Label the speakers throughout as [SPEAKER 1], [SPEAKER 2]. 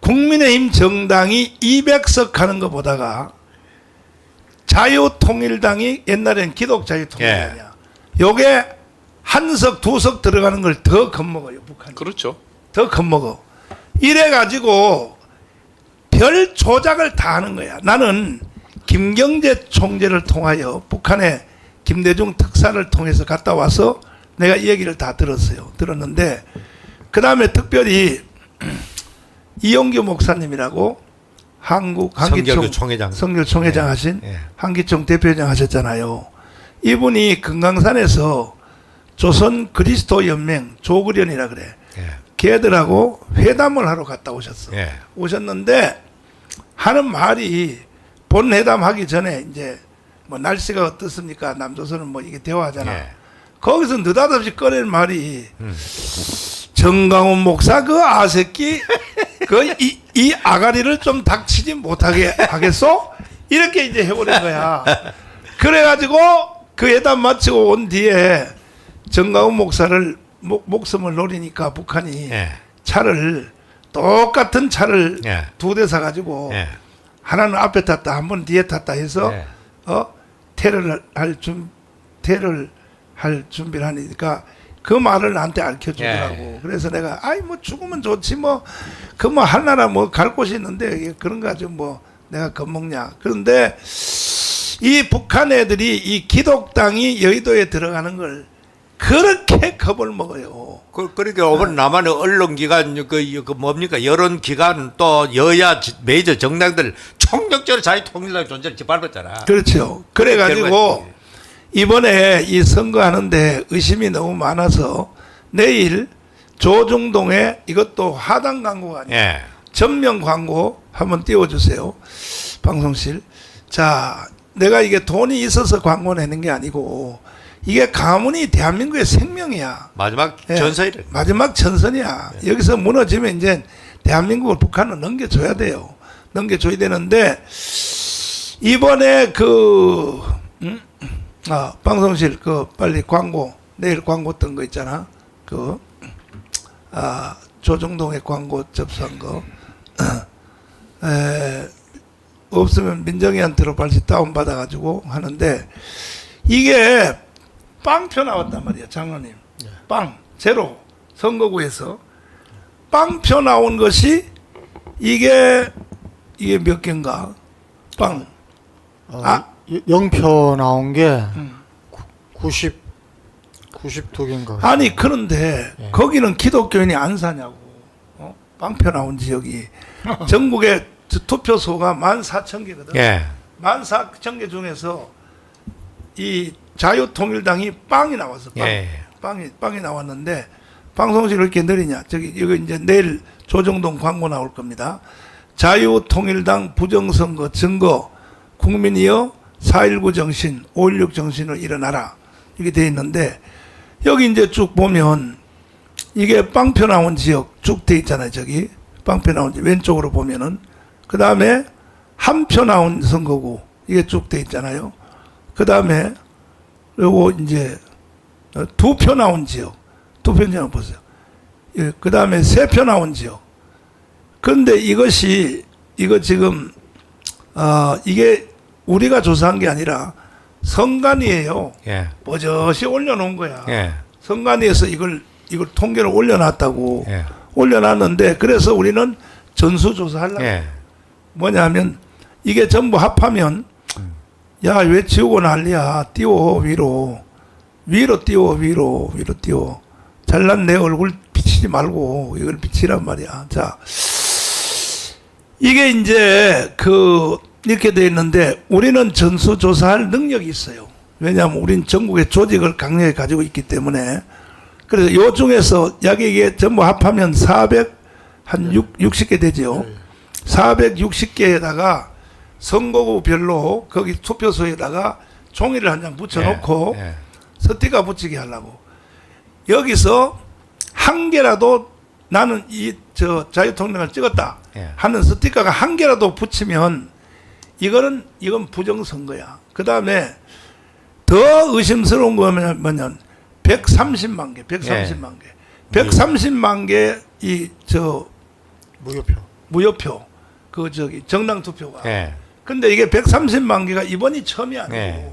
[SPEAKER 1] 국민의힘 정당이 200석 하는 것보다가 자유통일당이 옛날엔 기독자유통일당이야. 요게 한 석, 두 석 들어가는 걸 더 겁먹어요, 북한이.
[SPEAKER 2] 그렇죠.
[SPEAKER 1] 더 겁먹어. 이래가지고 별 조작을 다 하는 거야. 나는 김경재 총재를 통하여 북한의 김대중 특사를 통해서 갔다 와서 내가 이 얘기를 다 들었어요. 들었는데 그 다음에 특별히 이용규 목사님이라고 한국
[SPEAKER 3] 성결교 총회장,
[SPEAKER 1] 성결 총회장 하신
[SPEAKER 3] 예.
[SPEAKER 1] 한기총 대표장 하셨잖아요. 이분이 금강산에서 조선 그리스도 연맹 조그련이라 그래.
[SPEAKER 3] 예.
[SPEAKER 1] 걔들하고 회담을 하러 갔다 오셨어.
[SPEAKER 3] 예.
[SPEAKER 1] 오셨는데 하는 말이 본 회담 하기 전에 이제 뭐 날씨가 어떻습니까? 남조선은 뭐 이게 대화하잖아.
[SPEAKER 3] 예.
[SPEAKER 1] 거기서 느닷없이 꺼낸 말이 정강훈 목사 그 아새끼 그 이 아가리를 좀 닥치지 못하게 하겠소? 이렇게 이제 해버린 거야. 그래가지고 그 회담 마치고 온 뒤에 정강훈 목사를 목숨을 노리니까 북한이
[SPEAKER 3] 예.
[SPEAKER 1] 차를 똑같은 차를
[SPEAKER 3] 예.
[SPEAKER 1] 두 대 사가지고
[SPEAKER 3] 예.
[SPEAKER 1] 하나는 앞에 탔다 한 번 뒤에 탔다 해서
[SPEAKER 3] 예.
[SPEAKER 1] 테러를 할 준비를 하니까 그 말을 나한테 알려주더라고.
[SPEAKER 3] 예.
[SPEAKER 1] 그래서 내가 아이 뭐 죽으면 좋지 뭐 그 뭐 할 나라 뭐 갈 곳이 있는데 그런 거 가지고 뭐 내가 겁먹냐. 그런데 이 북한 애들이 이 기독당이 여의도에 들어가는 걸 그렇게 겁을 먹어요.
[SPEAKER 3] 그러니까 이번 남한의 언론기관 그 뭡니까 여론기관 또 여야 메이저 정당들 총력적으로 자유통일당 존재를 짓밟았잖아.
[SPEAKER 1] 그렇죠. 그래가지고 이번에 이 선거하는데 의심이 너무 많아서 내일 조중동에 이것도 하단 광고가 아니에요.
[SPEAKER 3] 예.
[SPEAKER 1] 전면 광고 한번 띄워주세요. 방송실. 자, 내가 이게 돈이 있어서 광고 내는 게 아니고 이게 가문이 대한민국의 생명이야.
[SPEAKER 3] 마지막
[SPEAKER 1] 예,
[SPEAKER 3] 전선이래.
[SPEAKER 1] 마지막 전선이야. 여기서 무너지면 이제 대한민국을 북한은 넘겨줘야 돼요. 넘겨줘야 되는데 이번에 방송실 빨리 광고 내일 광고 뜬 거 있잖아. 조정동에 광고 접수한 거 없으면 민정이한테로 빨리 다운 받아가지고 하는데 이게 빵표 나왔단 말이야, 장로님. 빵 제로 선거구에서 빵표 나온 것이 이게 몇 개인가? 빵.
[SPEAKER 4] 0표 나온 게 92개인가.
[SPEAKER 1] 아니 그런데 거기는 기독교인이 안 사냐고. 빵표 나온 지역이 전국에 투표소가 14,000개거든.
[SPEAKER 3] 예.
[SPEAKER 1] 14,000개 중에서 이 자유통일당이 빵이 나왔어. 빵.
[SPEAKER 3] 예.
[SPEAKER 1] 빵이 나왔는데 방송실이 이렇게 느리냐? 이거 이제 내일 조정동 광고 나올 겁니다. 자유통일당 부정선거 증거 국민이여 4.19 정신, 5.16 정신을 일어나라. 이게 돼 있는데 여기 이제 쭉 보면 이게 빵표 나온 지역 쭉 돼 있잖아요. 저기 빵표 나온 지역 왼쪽으로 보면은 그 다음에 한 표 나온 선거구 이게 쭉 돼 있잖아요. 그 다음에 요거 이제 2표 나온 지역 2표 지역 보세요. 예, 그 다음에 3표 나온 지역. 그런데 이거 지금 이게 우리가 조사한 게 아니라 선관위에요.
[SPEAKER 3] 예.
[SPEAKER 1] 버젓이 올려놓은 거야.
[SPEAKER 3] 예.
[SPEAKER 1] 선관위에서 이걸 통계를 올려놨다고.
[SPEAKER 3] 예.
[SPEAKER 1] 올려놨는데 그래서 우리는 전수조사하려고.
[SPEAKER 3] 예.
[SPEAKER 1] 뭐냐면 이게 전부 합하면 야 왜 지우고 난리야. 띄워 위로 띄워. 잘난 내 얼굴 비치지 말고 이걸 비치란 말이야. 자, 이게 이제 이렇게 되어 있는데 우리는 전수조사할 능력이 있어요. 왜냐하면 우린 전국의 조직을 강력히 가지고 있기 때문에. 그래서 요 중에서 이게 전부 합하면 60개 되죠. 460개에다가 선거구별로 거기 투표소에다가 종이를 한 장 붙여놓고
[SPEAKER 3] 예.
[SPEAKER 1] 스티커 붙이게 하려고. 여기서 한 개라도 나는 자유통일당을 찍었다
[SPEAKER 3] 예.
[SPEAKER 1] 하는 스티커가 한 개라도 붙이면 이건 부정선거야. 그 다음에 더 의심스러운 거는 뭐냐면 130만 개. 130만 개. 무효표. 무효표 그 저기 정당 투표가.
[SPEAKER 3] 예.
[SPEAKER 1] 근데 이게 130만 개가 이번이 처음이 아니고
[SPEAKER 3] 예.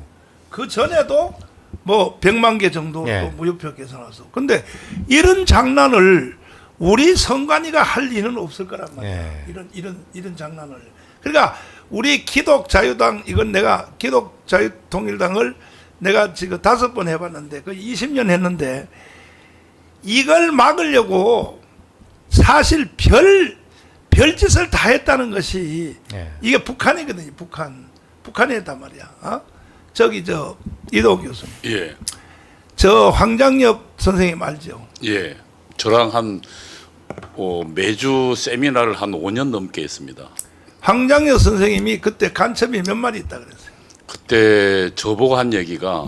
[SPEAKER 1] 그 전에도 뭐 100만 개 정도
[SPEAKER 3] 예.
[SPEAKER 1] 또 무효표 계산해서. 근데 이런 장난을 우리 선관위가 할 리는 없을 거란 말이야.
[SPEAKER 3] 예.
[SPEAKER 1] 이런 장난을. 그러니까 우리 기독자유당 이건 내가 기독자유통일당을 내가 지금 5번 해봤는데 그 20년 했는데 이걸 막으려고 사실 별짓을 다 했다는 것이
[SPEAKER 3] 예.
[SPEAKER 1] 이게 북한이거든요. 북한이 했단 말이야. 어? 저기 저 이도 교수,
[SPEAKER 2] 예,
[SPEAKER 1] 저 황장엽 선생님 알죠?
[SPEAKER 2] 예. 저랑 한 매주 세미나를 한 5년 넘게 했습니다.
[SPEAKER 1] 황장엽 선생님이 그때 간첩이 몇 마리 있다 그랬어요.
[SPEAKER 2] 그때 저보고 한 얘기가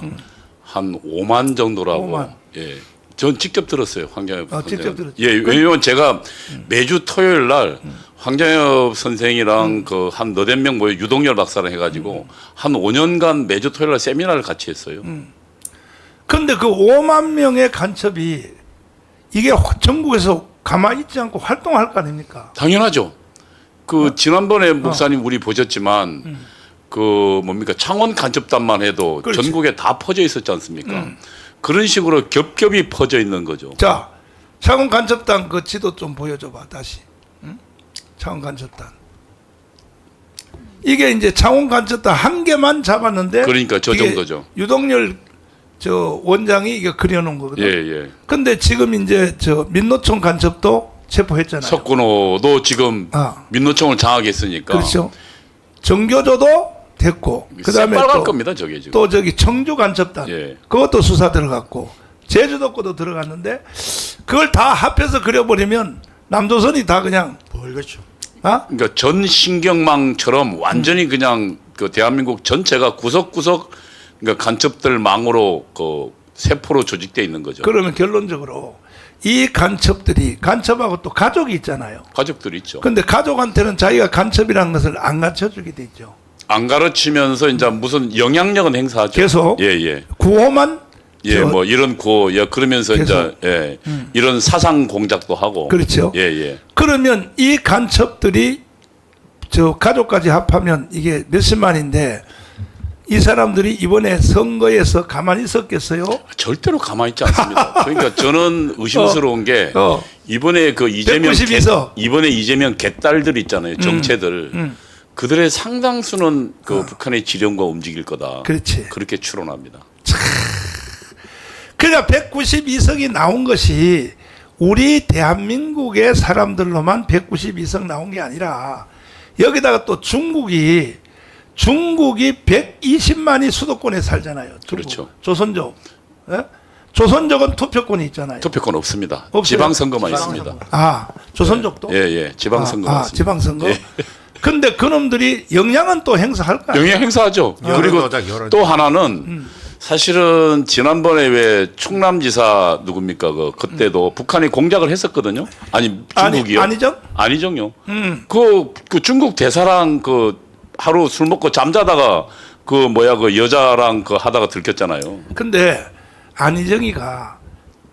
[SPEAKER 2] 한 5만 정도라고.
[SPEAKER 1] 5만.
[SPEAKER 2] 예. 전 직접 들었어요, 황장엽 선생.
[SPEAKER 1] 직접 들었죠.
[SPEAKER 2] 예, 왜냐면 제가 매주 토요일 날 황장엽 선생이랑 그 한 너댓 명 모여 유동열 박사랑 해가지고 한 5년간 매주 토요일 날 세미나를 같이 했어요.
[SPEAKER 1] 근데 그 5만 명의 간첩이 이게 전국에서 가만히 있지 않고 활동할 거 아닙니까?
[SPEAKER 2] 당연하죠. 그 지난번에 목사님 우리 보셨지만 그 뭡니까 창원 간첩단만 해도
[SPEAKER 1] 그렇지.
[SPEAKER 2] 전국에 다 퍼져 있었지 않습니까? 그런 식으로 겹겹이 퍼져 있는 거죠.
[SPEAKER 1] 자, 창원 간첩단 그 지도 좀 보여줘봐 다시. 응? 창원 간첩단. 이게 이제 창원 간첩단 한 개만 잡았는데.
[SPEAKER 2] 그러니까 저
[SPEAKER 1] 이게
[SPEAKER 2] 정도죠.
[SPEAKER 1] 유동열 저 원장이 이거 그려놓은 거거든.
[SPEAKER 2] 예, 예.
[SPEAKER 1] 근데 지금 이제 저 민노총 간첩도 체포했잖아요.
[SPEAKER 2] 석군호도 지금
[SPEAKER 1] 아.
[SPEAKER 2] 민노총을 장악했으니까.
[SPEAKER 1] 그렇죠. 정교조도 됐고, 그다음에
[SPEAKER 2] 빨갈
[SPEAKER 1] 또,
[SPEAKER 2] 겁니다, 저게 지금.
[SPEAKER 1] 또 저기 청주 간첩단
[SPEAKER 2] 예.
[SPEAKER 1] 그것도 수사 들어갔고 제주도 거도 들어갔는데 그걸 다 합해서 그려버리면 남조선이 다 그냥
[SPEAKER 4] 벌겠죠.
[SPEAKER 1] 아
[SPEAKER 2] 그러니까 전 신경망처럼 완전히 그냥 그 대한민국 전체가 구석구석 그러니까 간첩들 망으로 그 세포로 조직돼 있는 거죠.
[SPEAKER 1] 그러면 결론적으로 이 간첩들이 간첩하고 또 가족이 있잖아요.
[SPEAKER 2] 가족들 있죠.
[SPEAKER 1] 근데 가족한테는 자기가 간첩이라는 것을 안 가르쳐주게 돼 있죠.
[SPEAKER 2] 안 가르치면서 이제 무슨 영향력은 행사하죠.
[SPEAKER 1] 계속
[SPEAKER 2] 예, 예.
[SPEAKER 1] 구호만
[SPEAKER 2] 예,
[SPEAKER 1] 저-
[SPEAKER 2] 뭐 이런 고, 예, 그러면서
[SPEAKER 1] 계속.
[SPEAKER 2] 이제 예, 이런 사상 공작도 하고.
[SPEAKER 1] 그렇죠.
[SPEAKER 2] 예, 예.
[SPEAKER 1] 그러면 이 간첩들이 저 가족까지 합하면 이게 몇십만인데 이 사람들이 이번에 선거에서 가만히 있었겠어요?
[SPEAKER 2] 절대로 가만히 있지 않습니다. 그러니까 저는 의심스러운 게
[SPEAKER 1] 어.
[SPEAKER 2] 이번에 그 이재명
[SPEAKER 1] 192석.
[SPEAKER 2] 이번에 이재명 개딸들 있잖아요. 정체들. 그들의 상당수는 그 북한의 지령과 움직일 거다.
[SPEAKER 1] 그렇지.
[SPEAKER 2] 그렇게 추론합니다.
[SPEAKER 1] 그러니까 192석이 나온 것이 우리 대한민국의 사람들로만 192석 나온 게 아니라 여기다가 또 중국이 120만이 수도권에 살잖아요. 중국.
[SPEAKER 2] 그렇죠.
[SPEAKER 1] 조선족. 예? 조선족은 투표권이 있잖아요.
[SPEAKER 2] 투표권 없습니다.
[SPEAKER 1] 없어요?
[SPEAKER 2] 지방선거만 있습니다.
[SPEAKER 1] 아, 조선족도?
[SPEAKER 2] 예, 예. 지방선거만 있습니다.
[SPEAKER 1] 지방선거?
[SPEAKER 2] 예.
[SPEAKER 1] 근데 그놈들이 영향은 또 행사할까요?
[SPEAKER 2] 영향 행사하죠.
[SPEAKER 3] 여론
[SPEAKER 2] 그리고
[SPEAKER 3] 조작, 여론
[SPEAKER 2] 또 하나는 사실은 지난번에 왜 충남지사 누굽니까 그때도 북한이 공작을 했었거든요. 아니 중국이요.
[SPEAKER 1] 아니죠?
[SPEAKER 2] 아니정요. 그 중국 대사랑 그 하루 술 먹고 잠자다가 그 여자랑 그 하다가 들켰잖아요.
[SPEAKER 1] 근데 안희정이가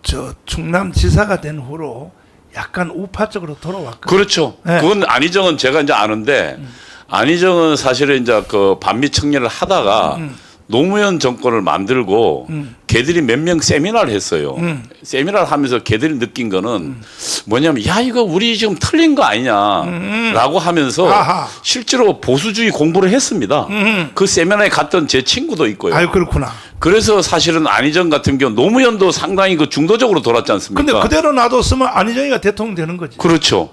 [SPEAKER 1] 저 충남지사가 된 후로 약간 우파 쪽으로 돌아왔거든요.
[SPEAKER 2] 그렇죠.
[SPEAKER 1] 네.
[SPEAKER 2] 그건 안희정은 제가 이제 아는데 안희정은 사실은 이제 그 반미 청년을 하다가 노무현 정권을 만들고 걔들이 몇 명 세미나를 했어요. 세미나를 하면서 걔들이 느낀 거는 뭐냐면 야 이거 우리 지금 틀린 거 아니냐라고 하면서
[SPEAKER 1] 아하.
[SPEAKER 2] 실제로 보수주의 공부를 했습니다. 그 세미나에 갔던 제 친구도 있고요.
[SPEAKER 1] 아유 그렇구나.
[SPEAKER 2] 그래서 사실은 안희정 같은 경우 노무현도 상당히 그 중도적으로 돌았지 않습니까?
[SPEAKER 1] 근데 그대로 놔뒀으면 안희정이가 대통령 되는 거지.
[SPEAKER 2] 그렇죠.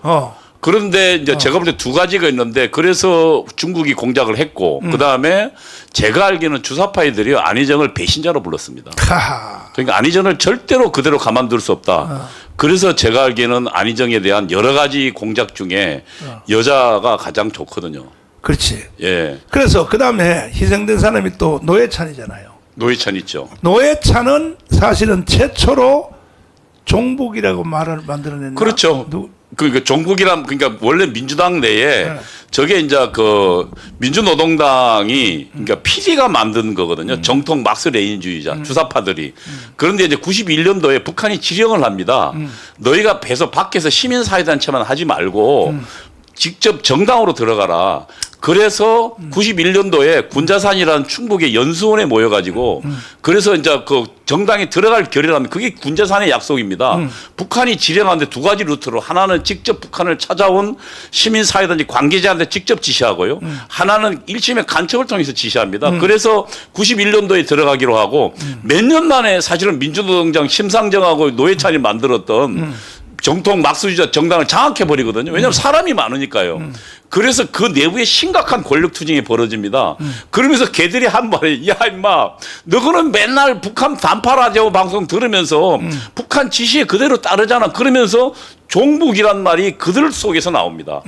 [SPEAKER 2] 그런데 이제 제가 볼 때 두 가지가 있는데 그래서 중국이 공작을 했고 그다음에 제가 알기로는 주사파이들이 안희정을 배신자로 불렀습니다.
[SPEAKER 1] 하하.
[SPEAKER 2] 그러니까 안희정을 절대로 그대로 가만둘 수 없다. 그래서 제가 알기에는 안희정에 대한 여러 가지 공작 중에 여자가 가장 좋거든요.
[SPEAKER 1] 그렇지.
[SPEAKER 2] 예.
[SPEAKER 1] 그래서 그 다음에 희생된 사람이 또 노회찬이잖아요.
[SPEAKER 2] 노회찬 있죠.
[SPEAKER 1] 노회찬은 사실은 최초로 종북이라고 말을 만들어냈나?
[SPEAKER 2] 그렇죠. 그러니까 종북이란 그러니까 원래 민주당 내에 저게 이제 그 민주노동당이 그러니까 PD가 만든 거거든요. 정통 막스 레닌주의자 주사파들이. 그런데 이제 91년도에 북한이 지령을 합니다. 너희가 밖에서 시민사회단체만 하지 말고 직접 정당으로 들어가라. 그래서 91년도에 군자산이라는 충북의 연수원에 모여가지고 그래서 이제 그 정당에 들어갈 결의라면 그게 군자산의 약속입니다. 북한이 지령하는데 두 가지 루트로 하나는 직접 북한을 찾아온 시민사회든지 관계자한테 직접 지시하고요. 하나는 일심의 간첩을 통해서 지시합니다. 그래서 91년도에 들어가기로 하고 몇 년 만에 사실은 민주노동당 심상정하고 노회찬이 만들었던 정통 막수주의자 정당을 장악해버리거든요. 왜냐하면 사람이 많으니까요. 그래서 그 내부에 심각한 권력 투쟁이 벌어집니다. 그러면서 걔들이 한 말이 야 임마 너거는 맨날 북한 단파 라디오 방송 들으면서 북한 지시에 그대로 따르잖아. 그러면서 종북이란 말이 그들 속에서 나옵니다.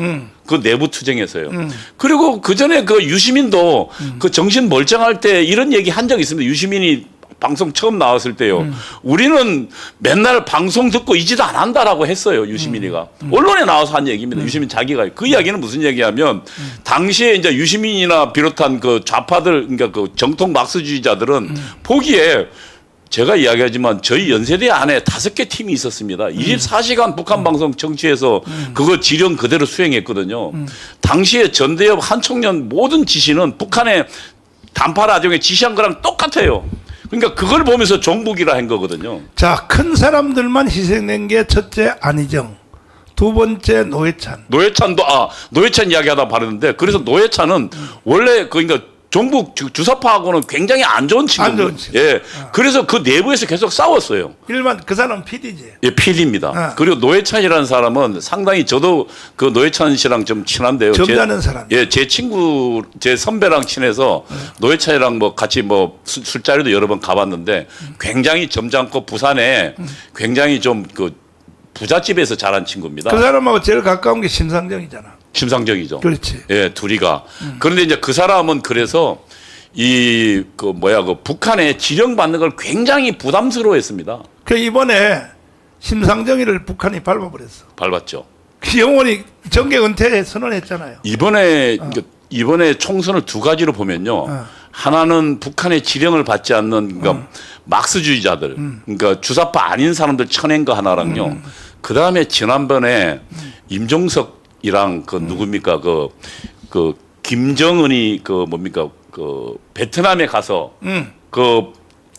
[SPEAKER 2] 그 내부 투쟁에서요. 그리고 그 전에 그 유시민도 그 정신 멀쩡할 때 이런 얘기 한 적이 있습니다. 유시민이 방송 처음 나왔을 때요. 우리는 맨날 방송 듣고 이 짓 안 한다라고 했어요. 유시민이가. 언론에 나와서 한 얘기입니다. 유시민 자기가. 그 이야기는 무슨 얘기냐면 당시에 이제 유시민이나 비롯한 그 좌파들 그러니까 그 정통 막스주의자들은 보기에 제가 이야기하지만 저희 연세대 안에 5개 팀이 있었습니다. 24시간 북한 방송 정치해서 그거 지령 그대로 수행했거든요. 당시에 전대협 한총련 모든 지시는 북한의 단파 라디오에 지시한 거랑 똑같아요. 그러니까 그걸 보면서 종북이라 한 거거든요.
[SPEAKER 1] 자, 큰 사람들만 희생된 게 첫째 안희정, 두 번째 노회찬.
[SPEAKER 2] 노회찬 이야기하다 말했는데 그래서 노회찬은 원래 그러니까 종북 주사파하고는 굉장히 안 좋은 친구입니다.
[SPEAKER 1] 안 좋은 친구.
[SPEAKER 2] 예. 그래서 그 내부에서 계속 싸웠어요.
[SPEAKER 1] 일반 그 사람은 PD지.
[SPEAKER 2] 예, PD입니다. 그리고 노회찬이라는 사람은 상당히 저도 그 노회찬 씨랑 좀 친한데요.
[SPEAKER 1] 점잖은 사람.
[SPEAKER 2] 예, 제 친구, 제 선배랑 친해서 노회찬이랑 뭐 같이 뭐 술자리도 여러 번 가봤는데 굉장히 점잖고 부산에 굉장히 좀 그 부잣집에서 자란 친구입니다.
[SPEAKER 1] 그 사람하고 제일 가까운 게 심상정이잖아.
[SPEAKER 2] 심상정이죠.
[SPEAKER 1] 그렇지.
[SPEAKER 2] 예, 둘이가. 그런데 이제 그 사람은 그래서 이 그 북한에 지령받는 걸 굉장히 부담스러워했습니다.
[SPEAKER 1] 그 이번에 심상정이를 북한이 밟아버렸어.
[SPEAKER 2] 밟았죠.
[SPEAKER 1] 그 영원히 정계 은퇴 선언했잖아요.
[SPEAKER 2] 이번에 총선을 두 가지로 보면요. 하나는 북한의 지령을 받지 않는 그러니까 막스주의자들, 그러니까 주사파 아닌 사람들 쳐낸 거 하나랑요. 그 다음에 지난번에 임종석이랑 그 누굽니까 그 김정은이 그 뭡니까 그 베트남에 가서 그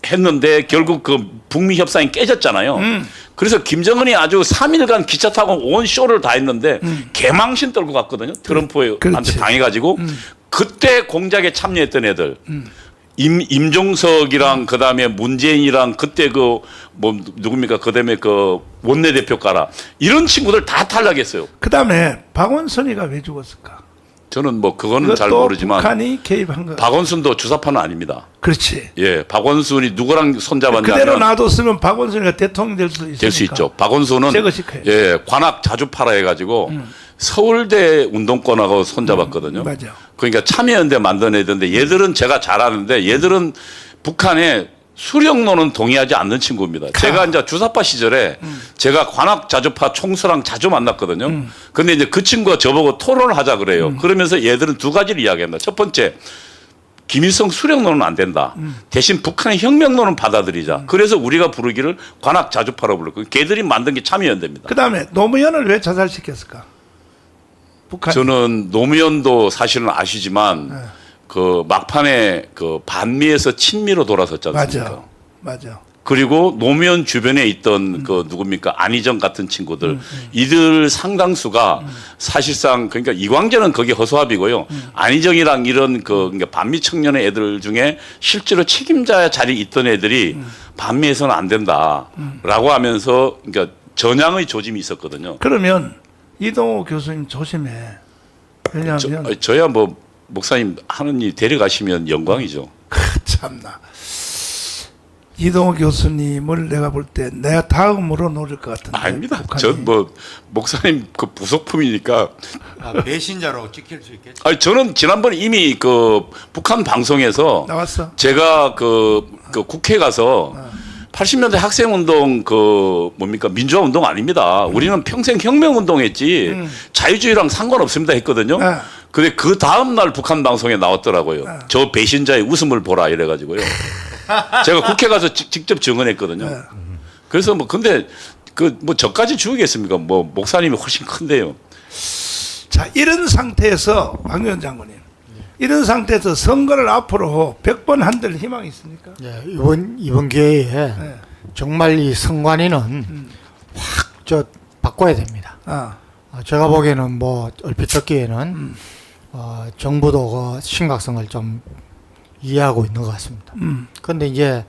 [SPEAKER 2] 했는데 결국 그 북미 협상이 깨졌잖아요. 그래서 김정은이 아주 3일간 기차 타고 온 쇼를 다 했는데 개망신 떨고 갔거든요. 트럼프한테 당해가지고 그때 공작에 참여했던 애들. 임종석이랑 그다음에 문재인이랑 그때 그 뭐 누굽니까 그다음에 그 원내대표가라 이런 친구들 다 탈락했어요.
[SPEAKER 1] 그다음에 박원순이가 왜 죽었을까?
[SPEAKER 2] 저는 뭐 그거는 잘 모르지만
[SPEAKER 1] 북한이 개입한 거.
[SPEAKER 2] 박원순도 주사파는 아닙니다.
[SPEAKER 1] 그렇지.
[SPEAKER 2] 예, 박원순이 누구랑 손잡았냐면
[SPEAKER 1] 그대로 놔뒀으면 박원순이가 대통령 될 수도 있으니까.
[SPEAKER 2] 될 수 있죠. 박원순은 예, 관악 자주파라 해가지고 서울대 운동권하고 손잡았거든요.
[SPEAKER 1] 맞아.
[SPEAKER 2] 그러니까 참여연대 만든 애들인데 얘들은 제가 잘 아는데 얘들은 북한에 수령론은 동의하지 않는 친구입니다. 제가 이제 주사파 시절에 제가 관악 자주파 총수랑 자주 만났거든요. 근데 이제 그 친구가 저보고 토론을 하자 그래요. 그러면서 얘들은 두 가지를 이야기합니다. 첫 번째, 김일성 수령론은 안 된다. 대신 북한의 혁명론은 받아들이자. 그래서 우리가 부르기를 관악 자주파라고 불렀고 걔들이 만든 게 참여연대입니다.
[SPEAKER 1] 그다음에 노무현을 왜 자살시켰을까? 북한.
[SPEAKER 2] 저는 노무현도 사실은 아시지만 그 막판에 그 반미에서 친미로 돌아섰지 않습니까?
[SPEAKER 1] 맞아.
[SPEAKER 2] 그리고 노무현 주변에 있던 그 누굽니까 안희정 같은 친구들 이들 상당수가 사실상 그러니까 이광재는 거기 허수아비고요. 안희정이랑 이런 그 그러니까 반미 청년의 애들 중에 실제로 책임자 자리에 있던 애들이 반미에서는 안 된다라고 하면서 그러니까 전향의 조짐이 있었거든요.
[SPEAKER 1] 그러면 이동호 교수님 조심해. 왜냐하면
[SPEAKER 2] 저야 뭐 목사님 하느님 데려가시면 영광이죠.
[SPEAKER 1] 참나. 이동호 교수님을 내가 볼 때 내가 다음으로 노릴 것 같은데.
[SPEAKER 2] 아닙니다.
[SPEAKER 1] 북한이.
[SPEAKER 2] 전 뭐 목사님 그 부속품이니까.
[SPEAKER 3] 배신자로 찍힐 수 있겠죠.
[SPEAKER 2] 아니 저는 지난번에 이미 그 북한 방송에서
[SPEAKER 1] 나왔어.
[SPEAKER 2] 제가 그 국회 가서 80년대 학생운동 그 뭡니까 민주화 운동 아닙니다. 우리는 평생 혁명운동했지 자유주의랑 상관없습니다 했거든요. 근데 그 다음 날 북한 방송에 나왔더라고요. 저 배신자의 웃음을 보라 이래가지고요. 제가 국회 가서 직접 증언했거든요. 그래서 뭐 근데 그 뭐 저까지 죽이겠습니까? 뭐 목사님이 훨씬 큰데요.
[SPEAKER 1] 자, 이런 상태에서 박영선 장관님, 이런 상태에서 선거를 앞으로 100번 한들 희망이 있습니까?
[SPEAKER 4] 예, 이번 기회에
[SPEAKER 1] 네.
[SPEAKER 4] 정말 이 선관위는 확 저 바꿔야 됩니다.
[SPEAKER 1] 아,
[SPEAKER 4] 제가 보기에는 뭐 얼핏 듣기에는 정부도 그 심각성을 좀 이해하고 있는 것 같습니다. 그런데 이제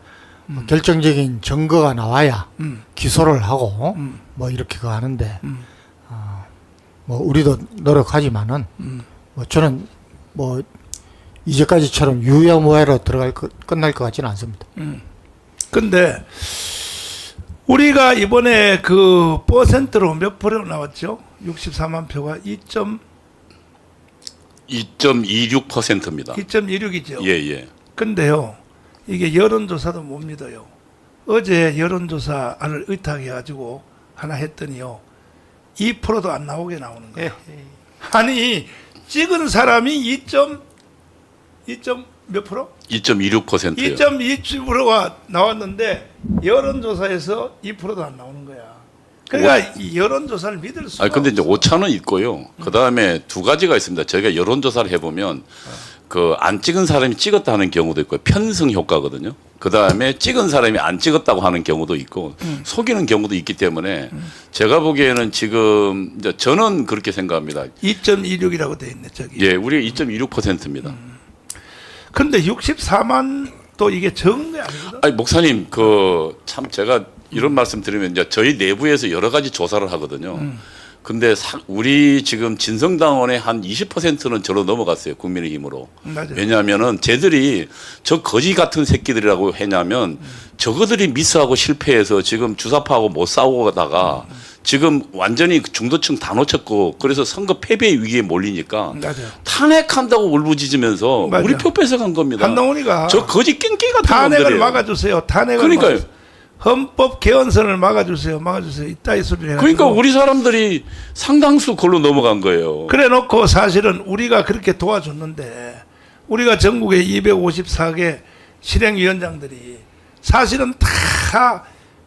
[SPEAKER 4] 결정적인 증거가 나와야 기소를 하고 뭐 이렇게 하는데 뭐 우리도 노력하지만은 뭐 저는 뭐 이제까지처럼 유야무야로 끝날 것 같지는 않습니다.
[SPEAKER 1] 근데 우리가 이번에 그 퍼센트로 몇 프로 나왔죠? 64만 표가
[SPEAKER 2] 2.26%입니다.
[SPEAKER 1] 2.26이죠.
[SPEAKER 2] 예, 예.
[SPEAKER 1] 근데요, 이게 여론조사도 못 믿어요. 어제 여론조사를 의탁해가지고 하나 했더니요, 2%도 안 나오게 나오는 거예요. 아니, 찍은 사람이 2. 몇 프로?
[SPEAKER 2] 2.26%요.
[SPEAKER 1] 2.27%가 나왔는데 여론조사에서 2%도 안 나오는 거야. 그러니까 이 여론조사를 믿을 수가
[SPEAKER 2] 아니 근데 이제
[SPEAKER 1] 없어.
[SPEAKER 2] 오차는 있고요. 그다음에 두 가지가 있습니다. 저희가 여론조사를 해보면 그 안 찍은 사람이 찍었다 하는 경우도 있고 편승 효과거든요. 그다음에 찍은 사람이 안 찍었다고 하는 경우도 있고 속이는 경우도 있기 때문에 제가 보기에는 지금 이제 저는 그렇게 생각합니다.
[SPEAKER 1] 2.26이라고 돼 있네 저기.
[SPEAKER 2] 예, 우리가 2.26%입니다.
[SPEAKER 1] 근데 64만 또 이게 적은 게 아니거든.
[SPEAKER 2] 아니 목사님 그 참 제가 이런 말씀 드리면 이제 저희 내부에서 여러 가지 조사를 하거든요. 근데 우리 지금 진성당원의 한 20%는 저로 넘어갔어요. 국민의힘으로.
[SPEAKER 1] 맞아요.
[SPEAKER 2] 왜냐하면은 쟤들이 저 거지 같은 새끼들이라고 했냐면 저거들이 미스하고 실패해서 지금 주사파하고 못 싸우다가 지금 완전히 중도층 다 놓쳤고 그래서 선거 패배 위기에 몰리니까
[SPEAKER 1] 맞아요.
[SPEAKER 2] 탄핵한다고 울부짖으면서
[SPEAKER 1] 맞아요.
[SPEAKER 2] 우리 표 뺏어간 겁니다.
[SPEAKER 1] 한동훈이가
[SPEAKER 2] 저 거지 깽깽이 같은
[SPEAKER 1] 탄핵을
[SPEAKER 2] 놈들이에요.
[SPEAKER 1] 막아주세요. 탄핵을
[SPEAKER 2] 그러니까요.
[SPEAKER 1] 막아주세요. 헌법 개헌선을 막아주세요. 막아주세요. 이따위 소리를 해가지고.
[SPEAKER 2] 그러니까 우리 사람들이 상당수 걸로 넘어간 거예요.
[SPEAKER 1] 그래 놓고 사실은 우리가 그렇게 도와줬는데 우리가 전국에 254개 실행위원장들이 사실은 다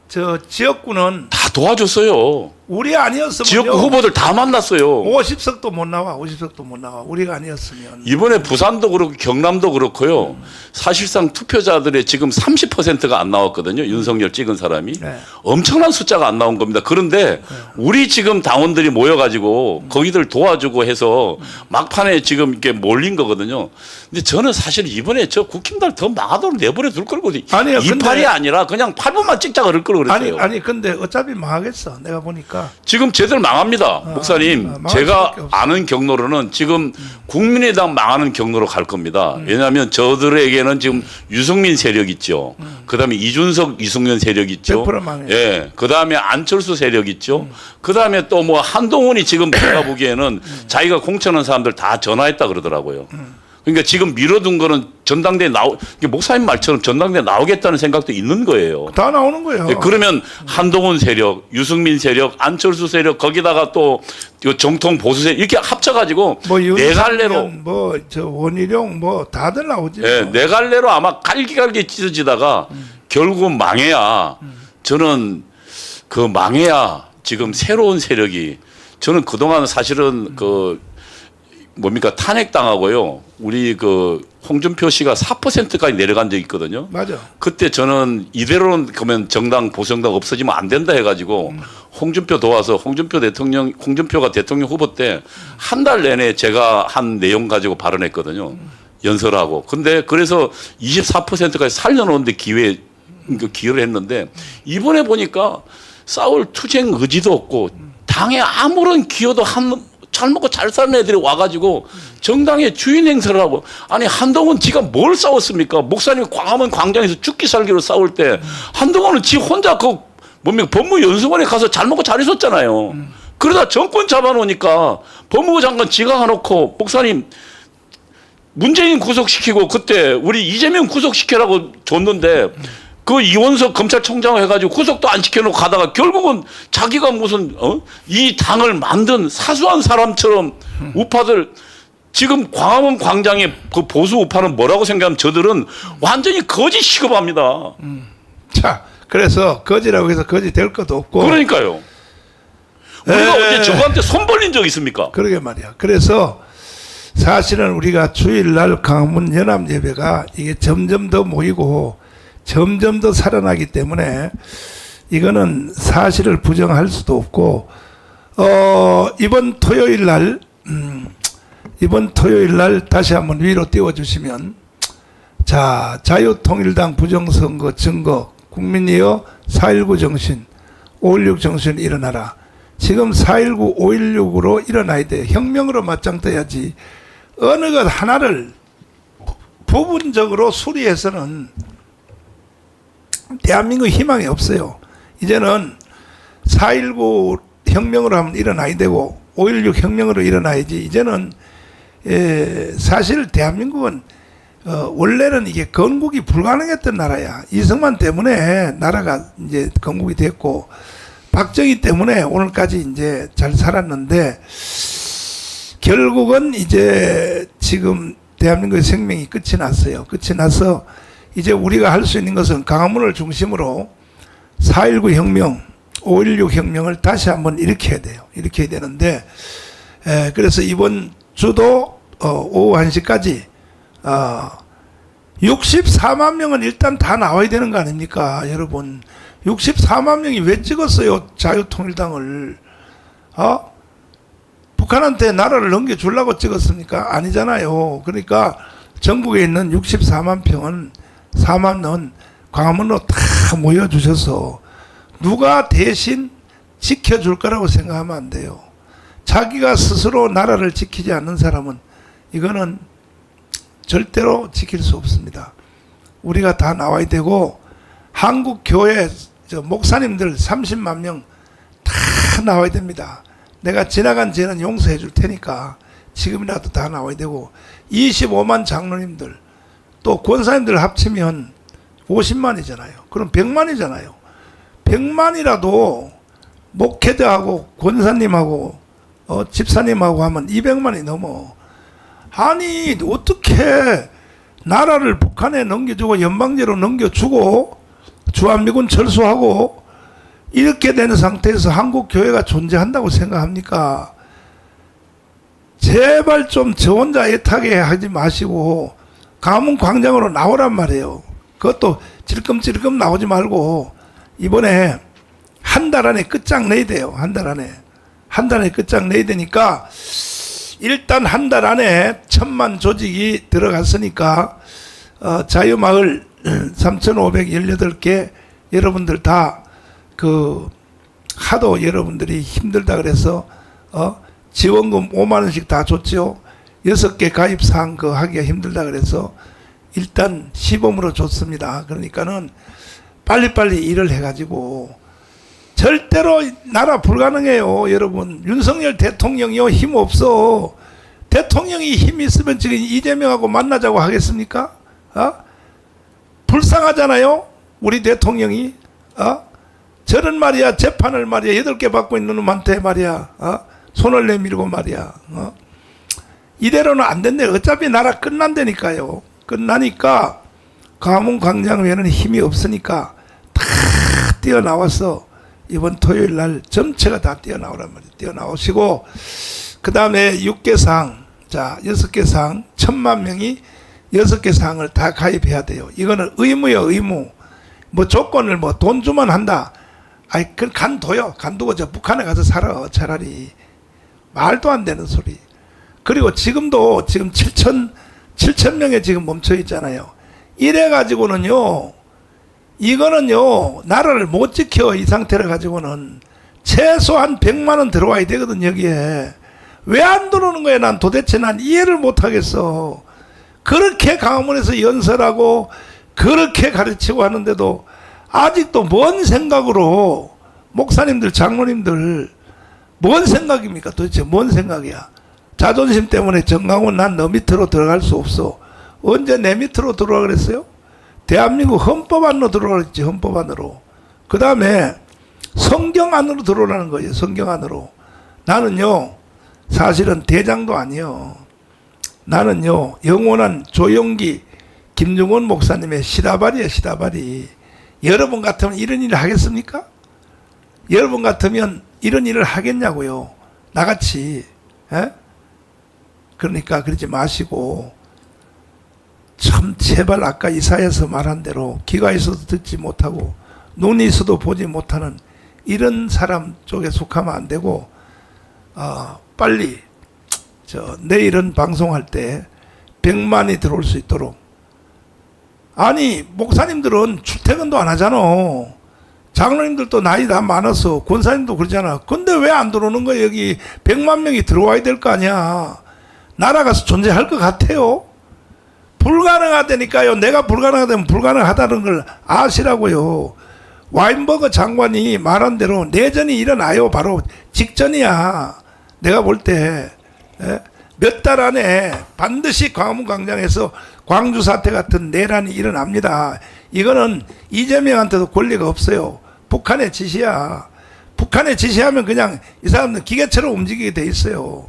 [SPEAKER 1] 저 지역구는
[SPEAKER 2] 다 도와줬어요.
[SPEAKER 1] 우리 아니었으면
[SPEAKER 2] 지역구 후보들 다 만났어요.
[SPEAKER 1] 50석도 못 나와. 50석도 못 나와. 우리가 아니었으면.
[SPEAKER 2] 이번에 부산도 그렇고 경남도 그렇고요. 사실상 투표자들의 지금 30%가 안 나왔거든요. 윤석열 찍은 사람이.
[SPEAKER 1] 네.
[SPEAKER 2] 엄청난 숫자가 안 나온 겁니다. 그런데 우리 지금 당원들이 모여가지고 거기들 도와주고 해서 막판에 지금 이렇게 몰린 거거든요. 근데 저는 사실 이번에 저 국힘들 더 망하도록 내버려 둘 거거든요.
[SPEAKER 1] 아니요,
[SPEAKER 2] 이팔이
[SPEAKER 1] 근데-
[SPEAKER 2] 아니라 그냥 8분만 찍자 그럴 걸 그랬어요.
[SPEAKER 1] 아니 근데 어차피 망하겠어. 내가 보니까.
[SPEAKER 2] 지금 쟤들 망합니다. 목사님.
[SPEAKER 1] 망할
[SPEAKER 2] 제가
[SPEAKER 1] 수밖에 없어.
[SPEAKER 2] 아는 경로로는 지금 국민의당 망하는 경로로 갈 겁니다. 왜냐하면 저들에게는 지금 유승민 세력 있죠. 그다음에 이준석, 유승민 세력 있죠.
[SPEAKER 1] 100% 망해요.
[SPEAKER 2] 예. 그다음에 안철수 세력 있죠. 그다음에 또 뭐 한동훈이 지금 제가 보기에는 자기가 공천한 사람들 다 전화했다 그러더라고요. 그러니까 지금 미뤄둔 거는 전당대에 목사님 말처럼 전당대에 나오겠다는 생각도 있는 거예요.
[SPEAKER 1] 다 나오는 거예요.
[SPEAKER 2] 예, 그러면 한동훈 세력, 유승민 세력, 안철수 세력 거기다가 또 정통 보수 세력 이렇게 합쳐가지고
[SPEAKER 1] 뭐
[SPEAKER 2] 네 갈래로
[SPEAKER 1] 윤석열, 뭐저 원희룡 뭐 다들 나오지.
[SPEAKER 2] 예, 네 갈래로 아마 갈기갈기 찢어지다가 결국은 망해야 저는 그 망해야 지금 새로운 세력이 저는 그동안 사실은 그 뭡니까 탄핵당하고요. 우리 그 홍준표 씨가 4%까지 내려간 적이 있거든요.
[SPEAKER 1] 맞아.
[SPEAKER 2] 그때 저는 이대로는 그러면 정당 보수정당 없어지면 안 된다 해가지고 홍준표 도와서 홍준표가 대통령 후보 때 한 달 내내 제가 한 내용 가지고 발언했거든요. 연설하고. 근데 그래서 24%까지 살려놓는데 기여를 했는데 이번에 보니까 싸울 투쟁 의지도 없고 당에 아무런 기여도 잘 먹고 잘 사는 애들이 와가지고 정당의 주인 행세를 하고 아니 한동훈 지가 뭘 싸웠습니까? 목사님이 광화문 광장에서 죽기 살기로 싸울 때 한동훈은 지 혼자 그 뭡니까 법무연수원에 가서 잘 먹고 잘 있었잖아요. 그러다 정권 잡아놓으니까 법무부 장관 지각해놓고 목사님 문재인 구속시키고 그때 우리 이재명 구속시키라고 줬는데 그 이원석 검찰총장 해가지고 구속도 안 시켜놓고 가다가 결국은 자기가 무슨 이 당을 만든 사수한 사람처럼 우파들 지금 광화문 광장에 그 보수 우파는 뭐라고 생각하면 저들은 완전히 거짓 취급합니다.
[SPEAKER 1] 자, 그래서 거지라고 해서 거지 될 것도 없고.
[SPEAKER 2] 그러니까요. 우리가 언제 저거한테 손 벌린 적 있습니까?
[SPEAKER 1] 그러게 말이야. 그래서 사실은 우리가 주일날 강화문 연합 예배가 이게 점점 더 모이고 점점 더 살아나기 때문에 이거는 사실을 부정할 수도 없고, 이번 토요일 날 다시 한번 위로 띄워주시면, 자, 자유통일당 부정선거 증거, 국민이여 4.19 정신, 5.16 정신 일어나라. 지금 4.19, 5.16으로 일어나야 돼. 혁명으로 맞짱 떠야지. 어느 것 하나를 부분적으로 수리해서는 대한민국 희망이 없어요. 이제는 4.19 혁명으로 하면 일어나야 되고 5.16 혁명으로 일어나야지. 이제는 사실 대한민국은 원래는 이게 건국이 불가능했던 나라야. 이승만 때문에 나라가 이제 건국이 됐고 박정희 때문에 오늘까지 이제 잘 살았는데 결국은 이제 지금 대한민국의 생명이 끝이 났어요. 끝이 나서 이제 우리가 할 수 있는 것은 강화문을 중심으로 4.19 혁명, 5.16 혁명을 다시 한번 일으켜야 돼요. 일으켜야 되는데, 그래서 이번 주도 오후 1시까지 64만 명은 일단 다 나와야 되는 거 아닙니까? 여러분, 64만 명이 왜 찍었어요? 자유통일당을. 북한한테 나라를 넘겨주려고 찍었습니까? 아니잖아요. 그러니까 전국에 있는 64만 평은 4만 원 광화문으로 다 모여주셔서 누가 대신 지켜줄 거라고 생각하면 안 돼요. 자기가 스스로 나라를 지키지 않는 사람은 이거는 절대로 지킬 수 없습니다. 우리가 다 나와야 되고 한국 교회 목사님들 30만 명 다 나와야 됩니다. 내가 지나간 죄는 용서해 줄 테니까 지금이라도 다 나와야 되고 25만 장로님들 또 권사님들 합치면 50만이잖아요. 그럼 100만이잖아요. 100만이라도 목회자하고 권사님하고 집사님하고 하면 200만이 넘어. 아니 어떻게 나라를 북한에 넘겨주고 연방제로 넘겨주고 주한미군 철수하고 이렇게 되는 상태에서 한국 교회가 존재한다고 생각합니까? 제발 좀 저 혼자 애타게 하지 마시고 강화문 광장으로 나오란 말이에요. 그것도 찔끔찔끔 나오지 말고 이번에 한 달 안에 끝장내야 돼요. 한 달 안에. 한 달 안에 끝장내야 되니까 일단 한 달 안에 1,000만 조직이 들어갔으니까 자유마을 3,518개 여러분들 다 하도 여러분들이 힘들다 그래서 지원금 5만 원씩 다 줬죠. 6개 가입사항 하기가 힘들다 그래서 일단 시범으로 줬습니다. 그러니까는 빨리빨리 일을 해가지고 절대로 나라 불가능해요. 여러분 윤석열 대통령이요 힘 없어. 대통령이 힘 있으면 지금 이재명하고 만나자고 하겠습니까? 불쌍하잖아요. 우리 대통령이 저런 말이야 재판을 말이야 8개 받고 있는 놈한테 말이야 손을 내밀고 말이야 이대로는 안 된대. 어차피 나라 끝난다니까요. 끝나니까 강화문 광장에는 힘이 없으니까 다 뛰어나와서 이번 토요일 날 전체가 다 뛰어나오란 말이에요. 뛰어나오시고 그 다음에 6개 사항, 자 6개 사항 1,000만 명이 6개 사항을 다 가입해야 돼요. 이거는 의무예요. 의무. 뭐 조건을 뭐 돈 주면 한다. 아이 그 간둬요. 간두고 저 북한에 가서 살아. 차라리. 말도 안 되는 소리. 그리고 지금도 지금 7천 명에 지금 멈춰 있잖아요. 이래 가지고는요. 이거는요. 나라를 못 지켜. 이 상태를 가지고는 최소한 100만 원 들어와야 되거든 여기에. 왜 안 들어오는 거야? 난 도대체 난 이해를 못 하겠어. 그렇게 강화문에서 연설하고 그렇게 가르치고 하는데도 아직도 뭔 생각으로 목사님들 장로님들 뭔 생각입니까? 도대체 뭔 생각이야? 자존심 때문에 정강훈 난 너 밑으로 들어갈 수 없어. 언제 내 밑으로 들어와 그랬어요? 대한민국 헌법 안으로 들어가 그랬지. 헌법 안으로. 그 다음에 성경 안으로 들어오라는 거예요. 성경 안으로. 나는요 사실은 대장도 아니요. 나는요 영원한 조용기 김중원 목사님의 시다발이에요. 시다발이. 여러분 같으면 이런 일을 하겠습니까? 여러분 같으면 이런 일을 하겠냐고요. 나같이. 에? 그러니까 그러지 마시고 참 제발 아까 이사야서 말한 대로 귀가 있어도 듣지 못하고 눈이 있어도 보지 못하는 이런 사람 쪽에 속하면 안 되고 빨리 내일은 방송할 때 100만이 들어올 수 있도록. 아니 목사님들은 출퇴근도 안 하잖아. 장로님들도 나이 다 많아서 권사님도 그러잖아. 근데 왜 안 들어오는 거야? 여기 100만 명이 들어와야 될 거 아니야. 나라가 존재할 것 같아요. 불가능하다니까요. 내가 불가능하다면 불가능하다는 걸 아시라고요. 와인버거 장관이 말한 대로 내전이 일어나요. 바로 직전이야. 내가 볼 때 몇 달 안에 반드시 광화문 광장에서 광주 사태 같은 내란이 일어납니다. 이거는 이재명한테도 권리가 없어요. 북한의 지시야. 북한의 지시하면 그냥 이 사람들 기계처럼 움직이게 돼 있어요.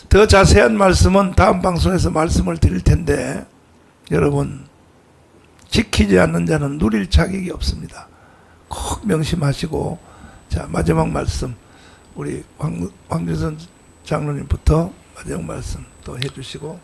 [SPEAKER 1] 더 자세한 말씀은 다음 방송에서 말씀을 드릴 텐데 여러분 지키지 않는 자는 누릴 자격이 없습니다. 꼭 명심하시고. 자, 마지막 말씀 우리 황준선 장로님부터 마지막 말씀 또 해주시고.